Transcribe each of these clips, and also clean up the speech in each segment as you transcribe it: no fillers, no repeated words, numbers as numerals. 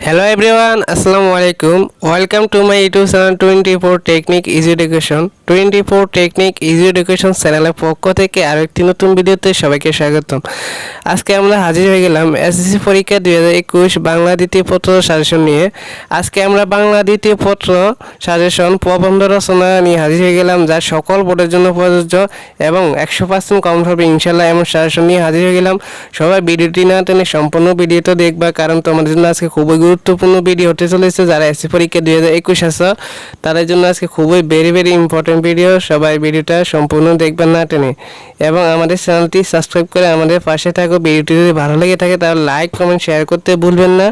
Hello everyone, Assalamu alaikum. Welcome to my YouTube channel 24 Technique Easy Education. 24 Technique Easy Education চ্যানেলের পক্ষ থেকে আরো একটি নতুন ভিডিওতে সবাইকে স্বাগতম। আজকে আমরা হাজির হয়ে গেলাম এসএসসি পরীক্ষা 2021 বাংলা দ্বিতীয় পত্র সাজেশন নিয়ে। আজকে আমরা বাংলা দ্বিতীয় পত্র সাজেশন প্রবন্ধ রচনা নিয়ে হাজির হয়ে গেলাম, যা সকল বোর্ডের জন্য প্রযোজ্য এবং 100% কমন হবে ইনশাআল্লাহ। এমন সাজেশন নিয়ে হাজির হয়ে গেলাম। সবাই ভিডিওটি না টেনে সম্পূর্ণ ভিডিওটা দেখবা, কারণ তোমাদের জন্য আজকে খুবই গুরুত্বপূর্ণ ভিডিও হতে চলেছে। যারা এসএসসি পরীক্ষা 2021 আছে তাদের জন্য আজকে খুবই ভেরি ইম্পর্টেন্ট ভিডিও। সবাই ভিডিওটা সম্পূর্ণ দেখবেন না টেনে এবং আমাদের চ্যানেলটি সাবস্ক্রাইব করে আমাদের পাশে থাকো। ভিডিওটি যদি ভালো লেগে থাকে তাহলে লাইক কমেন্ট শেয়ার করতে ভুলবেন না।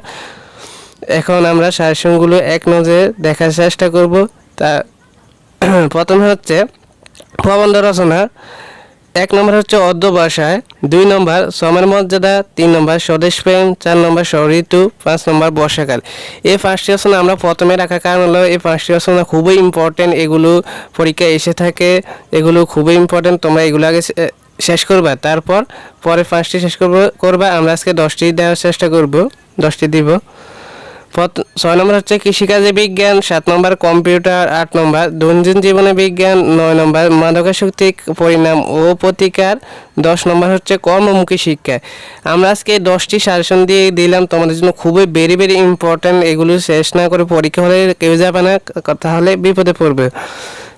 এখন আমরা সাজেশনগুলো এক নজরে দেখার চেষ্টা করব। তা প্রথমে হচ্ছে প্রবন্ধ রচনা। 1 নম্বর হচ্ছে অদ্য ভাষায়, 2 নম্বর সমের মর্যাদা, 3 নম্বর স্বদেশ প্রেম, 4 নম্বর ঋতু, 5 নম্বর বর্ষাকাল। এই 5টি রচনা আমরা প্রথমে রাখার কারণ হলো এই 5টি রচনা খুবই ইম্পর্টেন্ট। এগুলো পরীক্ষায় এসে থাকে, এগুলো খুবই ইম্পর্টেন্ট। তোমরা এগুলো আগে শেষ করবা, তারপর পরে 5টি শেষ করবা। আমরা আজকে 10টি দেওয়ার চেষ্টা করব, 10টি দিব। 6 নম্বর হচ্ছে কৃষিকাজে বিজ্ঞান, 7 নম্বর কম্পিউটার, 8 নম্বর দৈনন্দিন জীবনে বিজ্ঞান, 9 নম্বর মাদকাসক্তির পরিণাম ও প্রতিকার, 10 নম্বর হচ্ছে কর্মমুখী শিক্ষা। আমরা আজকে 10টি সাজেশন দিয়ে দিলাম তোমাদের জন্য, খুবই ভেরি ইম্পর্টেন্ট। এগুলো শেষ না করে পরীক্ষা হলে কেউ যাবে না, তাহলে বিপদে পড়বে।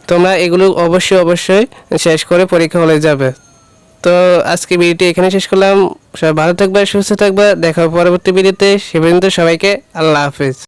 তোমরা এগুলো অবশ্যই শেষ করে পরীক্ষা হলে যাবে। তো আজকে ভিডিওটি এখানে শেষ করলাম। সবাই ভালো থাকবে, সুস্থ থাকবে। দেখা হবে পরবর্তী ভিডিওতে। সে পর্যন্ত সবাইকে আল্লাহ হাফেজ।